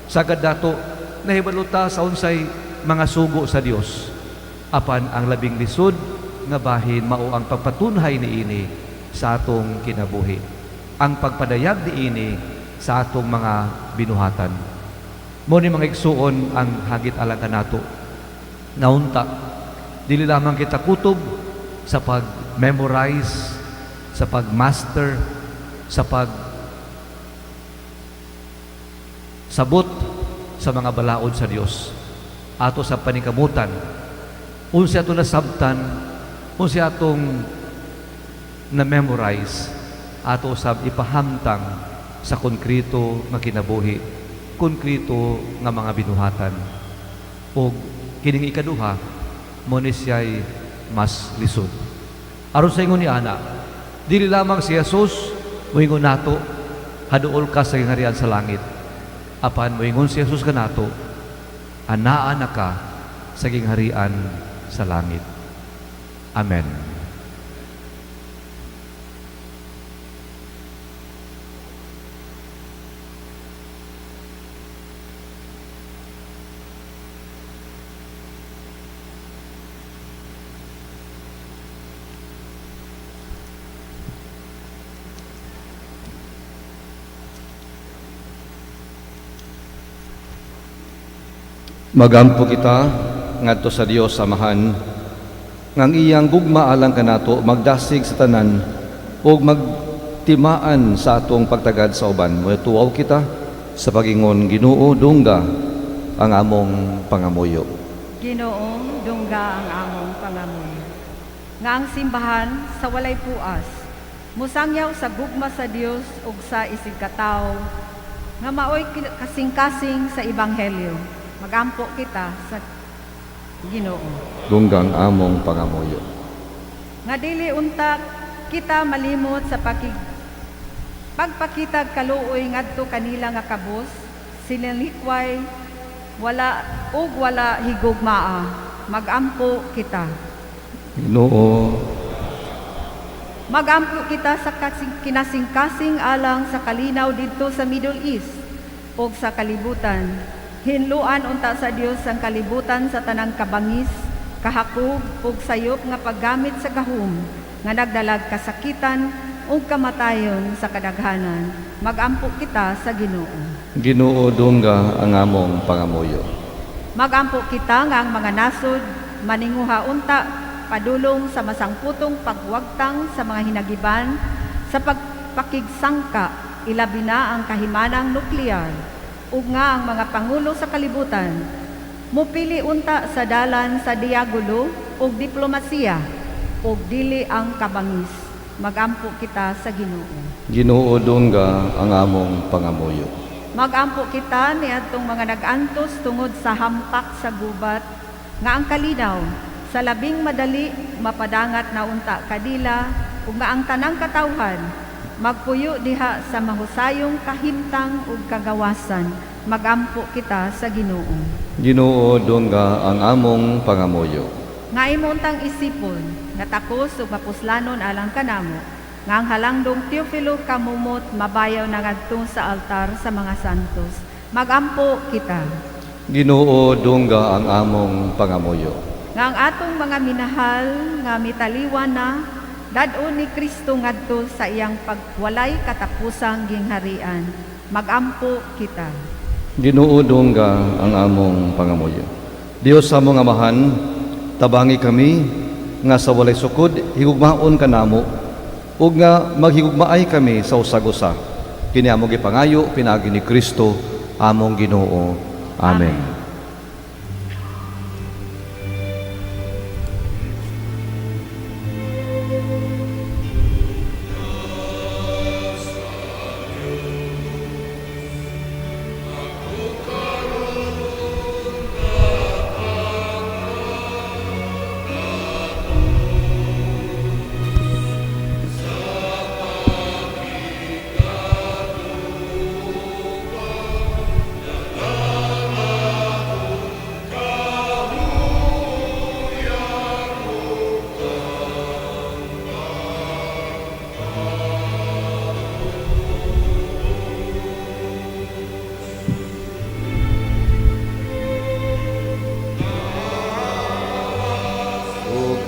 Sagad nato nahibaluta sa unsay mga sugo sa Dios. apan ang labing lisod nga bahin mao ang pagpatunhay niini sa atong kinabuhi, ang pagpadayag niini sa atong mga binuhatan. Mo ni mga igsuon ang hagit alang kanato. Naunta, dili lamang kita kutob sa pag-memorize, sa pag-master, sa pag-sabot sa mga balaod sa Dios. Ato sa paningkamutan, unsi ato nasabtan, unsi atong na-memorize, ato sa ipahamtang sa konkreto nga kinabuhi, konkreto nga mga binuhatan. O kining ikaduha, mo ni siya'y mas lisod. Aron sa ingon ni ana, dili lamang si Jesus moingon nato, haduol ka sa gingharian sa langit. Apan moingon si Jesus kanato, anaa na ka sa gingharian sa langit. Amen. Magampo kita ngadto sa Dios Amahan, ngang iyang gugma alang kanato magdasig sa tanan ug magtimaan sa atong pagtagad sa uban. Motuaw kita sa pagingon, Ginoo dungga ang among pangamuyo. Ginoong dungga ang among pangamuyo. Nga ang simbahan sa walay puas, musangyaw sa gugma sa Dios ug sa isig katawo, nga maoy kasing-kasing sa ebanghelyo. Magampo kita sa Ginoo. Dunggang among pangamuyo. Nga dili unta kita malimot sa pagpakitag kaluoy ngadto kanila nga kabus, sinilikway, wala higugmaa. Magampo kita. Ginoo, Magampo kita sa kinasing-kasing alang sa kalinaw didto sa Middle East ug sa kalibutan. Hinluan unta sa Dios ang kalibutan sa tanang kabangis, kahakog ug sayop nga paggamit sa gahum nga nagdalag kasakitan ug kamatayon sa kadaghanan. Magampo kita sa Ginoo. Ginoo dungga ang among pangamuyo. Magampo kita nga ang mga nasod maninguha unta padulong sa masangputong pagwagtang sa mga hinagiban sa pagpakigsangka, ilabi na ang kahimanang nuklear ug nga ang mga pangulo sa kalibutan mupili unta sa dalan sa diagulo ug diplomasiya ug dili ang kabangis. Magampo kita sa Ginoo. Ginoo dungga ang among pangamuyo. Magampo kita niadtong mga nag-antos tungod sa hampak sa gubat nga ang kalinaw sa labing madali mapadangat na unta kadila ug nga ang tanang katawhan magpuyo diha sa mahusayong kahimtang ug kagawasan. Magampo kita sa Ginoo. Ginoo dungga ang among pangamuyo. Nga imuntang isipon nga takos ug mapuslanon alang kanamo nga ang halangdong Teofilo kamumot mabayaw na ngadto sa altar sa mga santos. Magampo kita. Ginoo dungga ang among pangamuyo. Nga ang atong mga minahal nga mitaliwan na dadon ni Kristo ngadto sa iyang pagwalay katapusang gingharian. Magampo kita. Ginoo dungga ang among pangamuyo. Dios sa among amahan, tabangi kami nga sa walay sukod higugmaon kanamo ug nga maghigugmaay kami sa usag-usa. Kini among gipangayo pinaagi ni Kristo among Ginoo. Amen.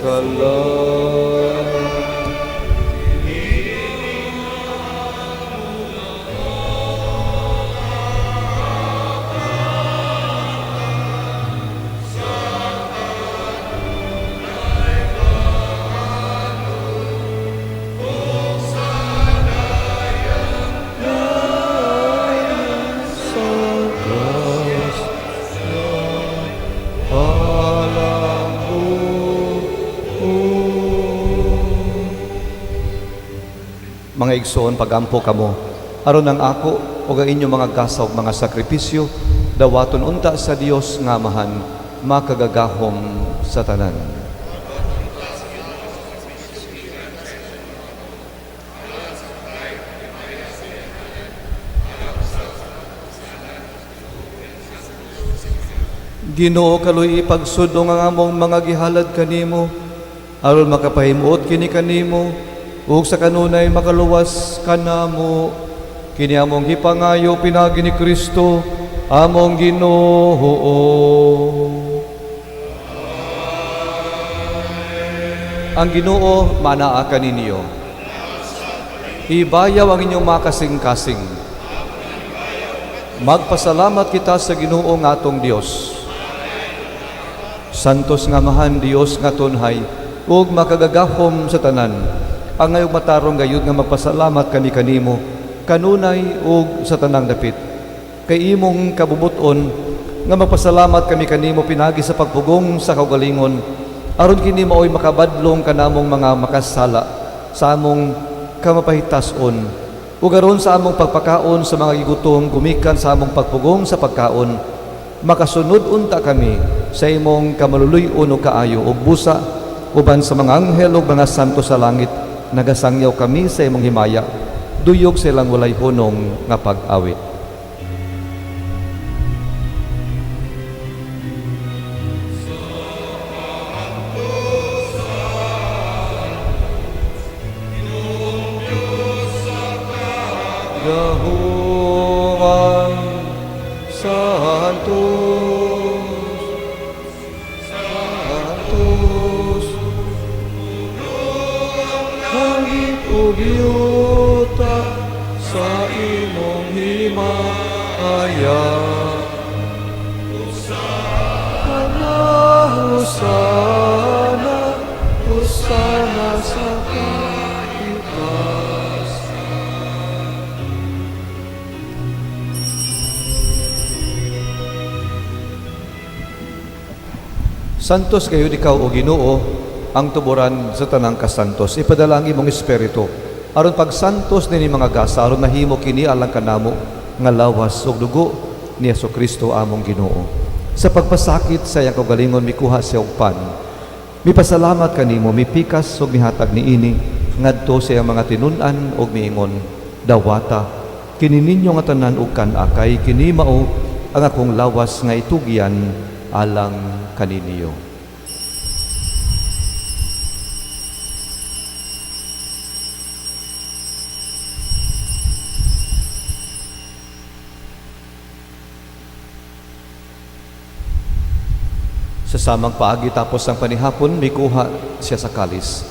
kalan. Mga igsoon, pagampo kamo, aron ang ako o ang inyong mga gasa ug mga sakripisyo, dawaton unta sa Dios nga amahan, makagagahom sa tanan. Ginoo, kaluy ipagsudong ang among mga gihalad kanimo, aron makapahimuot kini kanimo, ug sa kanunay makaluwas kanamo. Kini among gipangayo pinagi ni Kristo among Ginoo. Ang Ginoo manaa kaninyo. Ibayaw ang inyong mga kasing-kasing. Magpasalamat kita sa Ginoo nga atong Dios. Santos nga mahan Dios nga tunhay ug makagagahom sa tanan. Ang ngayong matarong gayud nga magpasalamat kami kanimo, kanunay ug sa tanang dapit. Kay imong kabubuton nga magpasalamat kami kanimo pinagi sa pagpugong sa kaugalingon, aron kini maoy makabadlong kanamong mga makasala sa among kamapahitason, ug aron sa among pagpakaon sa mga gigutom gumikan sa among pagpugong sa pagkaon, makasunod unta kami sa imong kamaluluy-on ug kaayo ug busa uban sa mga anghel ug mga santo sa langit. Nagasangyaw kami sa imong himaya, duyog silang walay hunong nga pag-awit. Yahuwah Santos, Santos, langit ug yuta sa imong himaya. Hosana, Hosana sa kaitas. Santos kayo ikaw o Ginoo, ang tuburan sa tanang kasantos. Ipadala ang imong espiritu aron pagsantos nini mga gasa, aron mahimo kini alang kanamo nga lawas ug dugo ni Jesucristo among Ginoo. Sa pagpasakit sa iyang kaugalingon mikuha siya og pan. Mipasalamat kanimo, mipikas ug mihatag niini ngadto sa iyang mga tinun-an ug miingon, dawata kini ninyo nga tanan ug kan-akay, kini mao ang akong lawas nga itugyan alang kaninyo. Sa samang paagi tapos ang panihapon, mikuha siya sa kalis.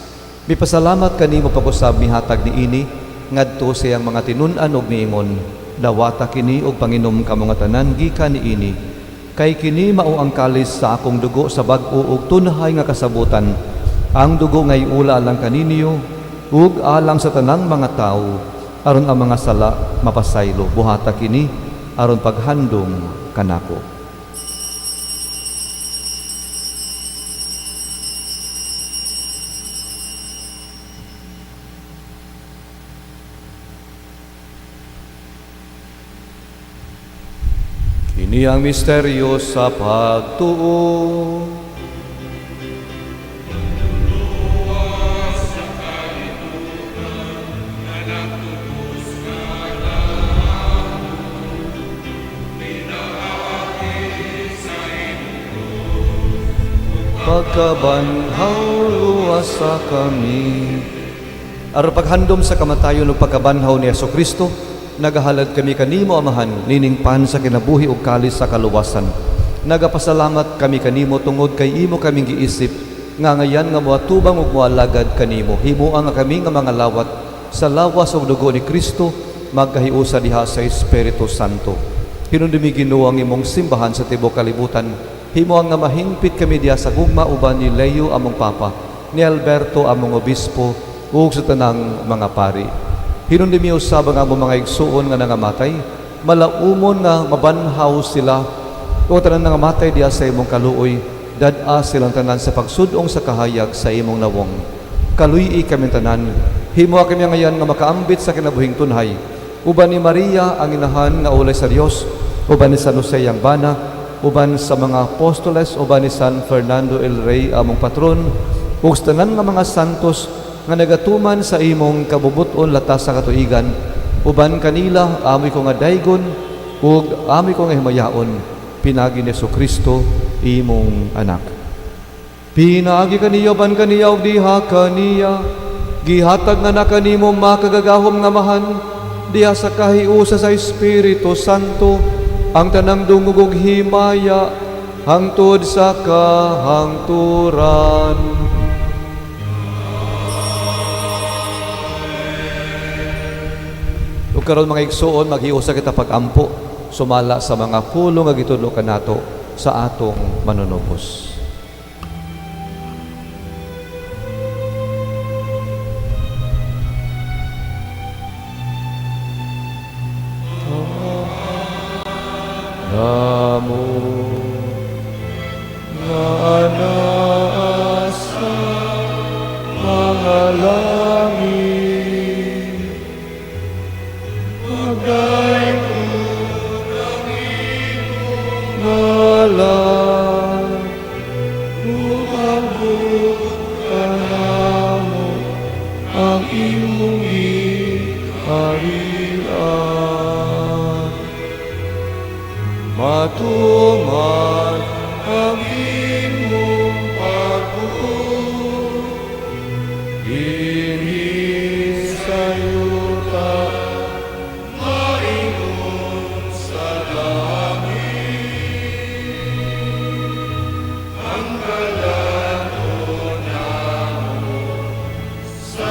Mipasalamat kanimo pag-usab mihatag niini ngadto sa iyang mga tinun-an ug miingon, dawata kini og panginom kamo nga tanan gikan niini. Kay kini mao ang kalis sa akong dugo sa bag-o ug tunhay nga kasabutan. Ang dugo ngay ula lang kaninyo ug alang sa tanang mga tawo, aron ang mga sala mapasaylo. Buhata kini aron paghandom kanako. Kini ang misteryo sa pagtuo. Pagkabanhaw luwasa kami. Aron paghandom sa kamatayon ug pagkabanhaw ni Jesucristo, nagahalad kami kanimo amahan, niningpan sa kinabuhi ug kalis sa kaluwasan. Nagapasalamat kami kanimo tungod kay imo kaming giisip nga ngayan nga moatubang ug moalagad kanimo. Himuan nga kami nga mga lawat sa lawas ug dugo ni Kristo magkahiusa diha sa Espiritu Santo. Hinundumi Ginoo ang imong simbahan sa tibuok kalibutan. Himuan nga mahingpit kami diha sa gugma uban ni Leo among papa, ni Alberto among obispo ug sa tanang mga pari. Hinundumi usab ang among mga igsuon nga nangamatay, malaumon nga mabanhaw sila o tanan nangamatay diha sa imong kaluoy, dad-a silang tanan sa pagsudong sa kahayag sa imong nawong. Kaluyi kami tanan, himua kami ngayon nga makaambit sa kinabuhing tunhay. Uban ni Maria ang inahan nga ulay sa Dios, uban ni San Jose ang bana, uban sa mga apostoles, uban ni San Fernando el Rey among patron, ug sa tanan nga mga santos nga nagatuman sa imong kabubuton latas sa katuigan, uban kanila amoy ko nga daygon ug amoy ko nga himayaon, pinagi ni Jesucristo imong anak. Pinagi kaniya ban kaniya ug diha kaniya, gihatag nga na kanimo makagagahom nga mahan, diha sa kahiusa sa Espiritu Santo, ang tanang dungog ug himaya hangtod sa kahangturan. Ug karon mga igsuon, maghiusa kita pag-ampo sumala sa mga pulong nga gitudlo kanato sa atong manunubos. Namo nga anaa sa mga langit, magay ko ng iyong ngalan, umabot ka namo ang iyong kaharian. Matuman ang imong pagbuo, dinhi sa yuta, maingon sa langit. Ang galanon namo sa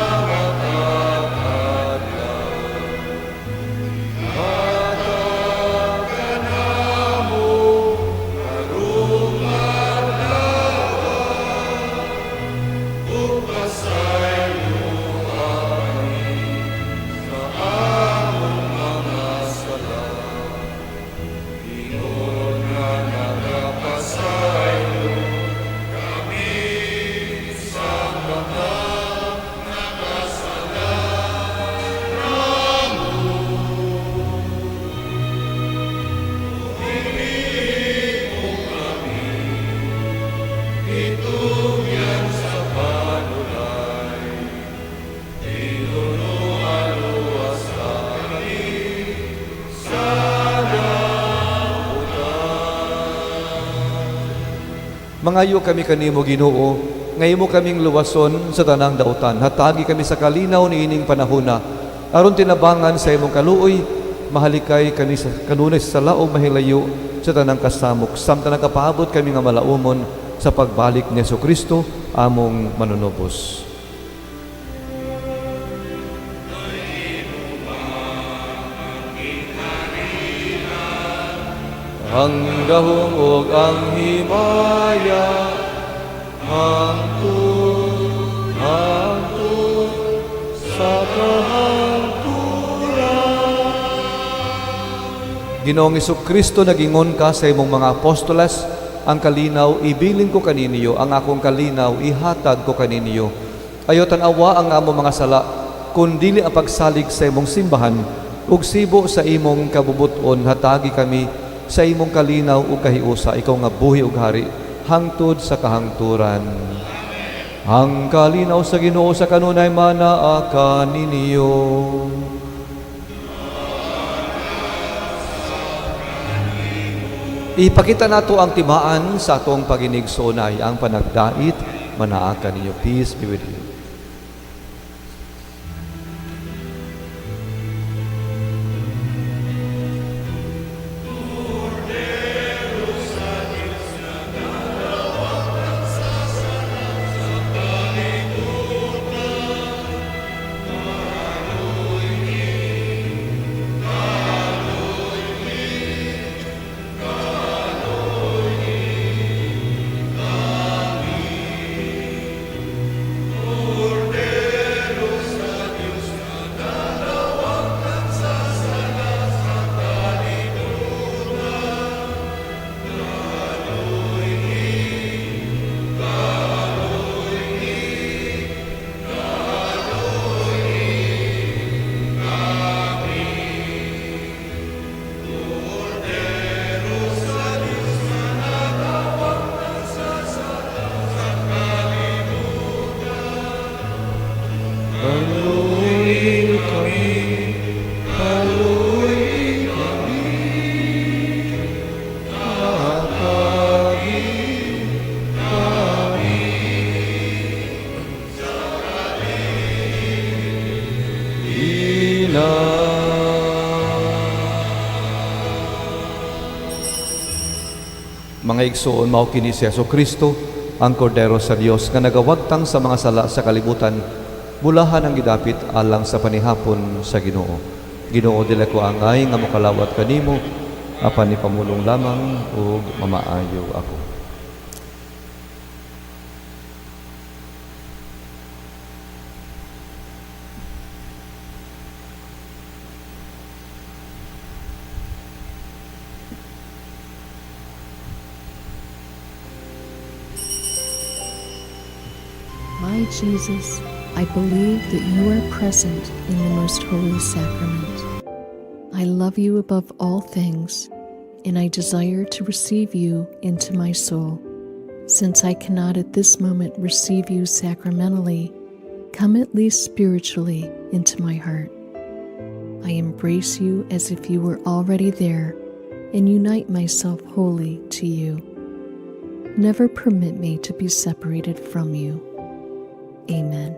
Mangayo kami kanimo Ginoo, ngaymo kaming luwason sa tanang dautan. Hatagi kami sa kalinaw ni ining panahona. Aron tinabangan sa imong kaluoy, mahalikay kani sa kanunay sa laom mahilayo sa tanang kasamok. Samtang nakapaabot kami nga malaumon sa pagbalik ni Jesucristo among manunubos. Ang gahong ug ang himaya hangtod sa kahangturan. Ginoong Jesucristo, nagingon ka sa imong mga apostoles, ang kalinaw ibilin ko kaninyo, ang akong kalinaw ihatag ko kaninyo. Ayo tan-awa ang among mga sala, kundili ang pagsalig sa imong simbahan, ug sibo sa imong kabubuton hatagi kami sa imong kalinaw ug kahiusa, ikaw nga buhi ug hari hangtod sa kahangturan. Ang kalinaw sa Ginoo sa kanunay manaa kaninyo. Ipakita nato ang timaan sa atong paginigsunay, ang panagdait manaa kaninyo. Peace be with you. Mga igsoon, mao kini si Jesucristo, ang kordero sa Dios nga nagawagtang sa mga sala sa kalibutan, bulahan ang gidapit alang sa panihapon sa Ginoo. Ginoo, dili ko angay nga mokalawat kanimo, apan ni pamulong lamang ug mamaayo ako. My Jesus, I believe that you are present in the most holy sacrament. I love you above all things, and I desire to receive you into my soul. Since I cannot at this moment receive you sacramentally, come at least spiritually into my heart. I embrace you as if you were already there and unite myself wholly to you. Never permit me to be separated from you. Amen.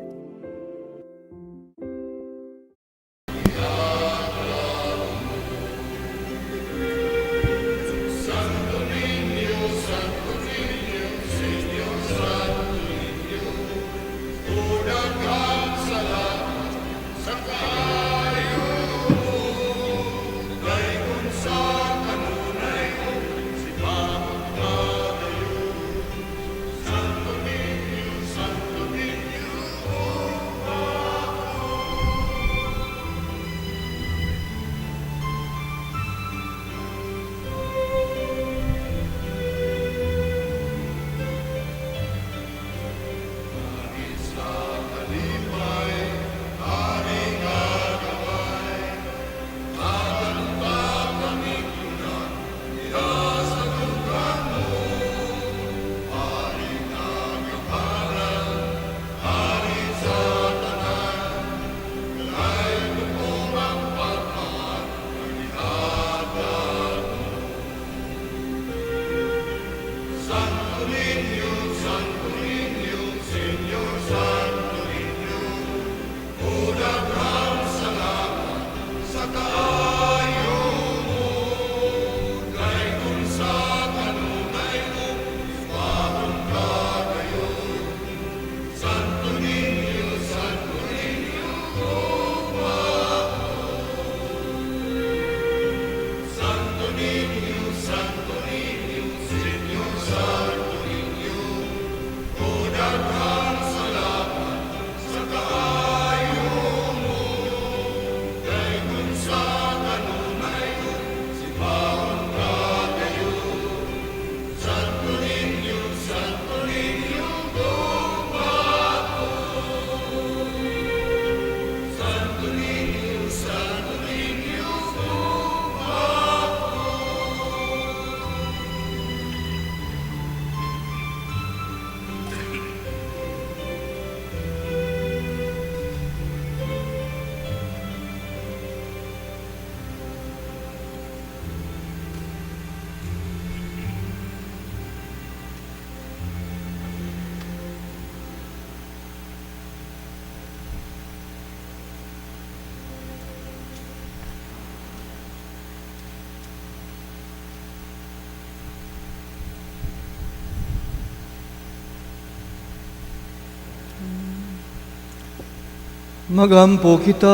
Magampo kita.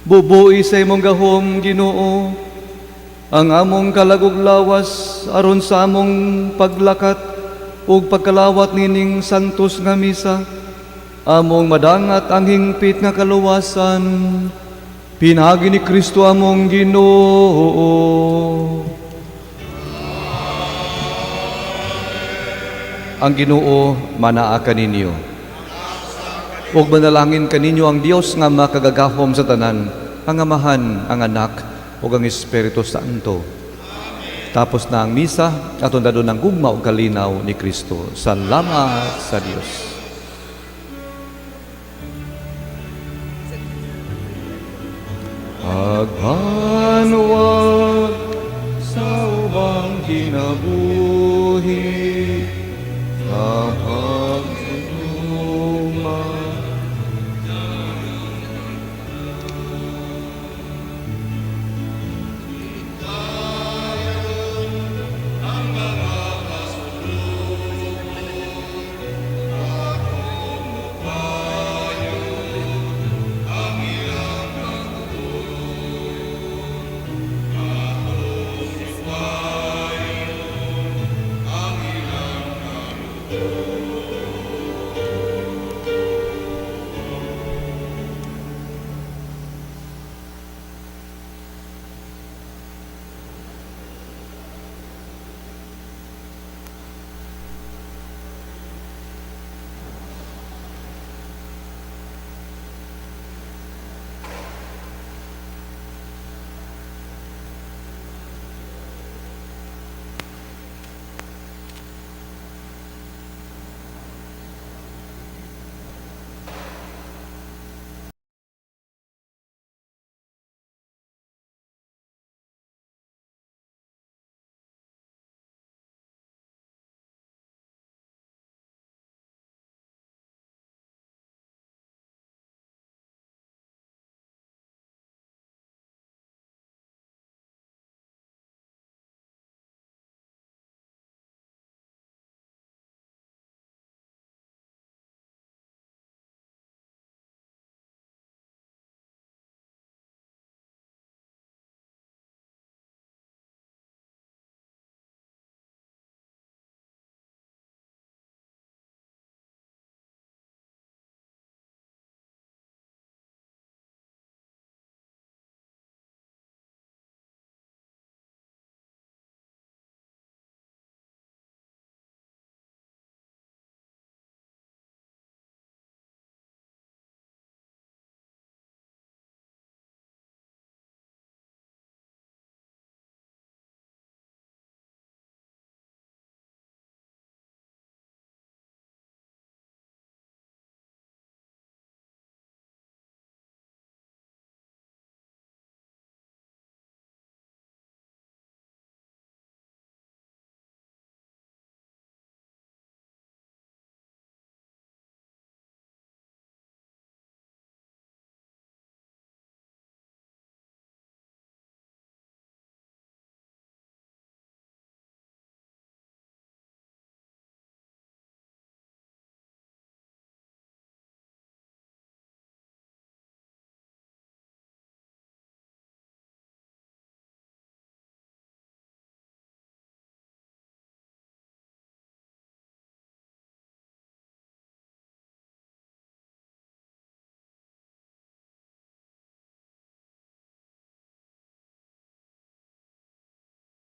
Bubuhi sa imong gahom, Ginoo, ang among kalagog lawas aron sa among paglakat ug pagkalawat nining santos nga misa. Among madangat ang hingpit nga kaluwasan, pinagi ni Kristo among Ginoo. Ang Ginoo manaa kaninyo. Ug manalangin kaninyo ang Dios nga makagagahom sa tanan, ang Amahan, ang Anak, ug ang Espiritu Santo. Tapos na ang misa, aton dadon ng gugma ug kalinaw ni Kristo. Salamat sa Dios. Agbanwa sa ubang kinabuhi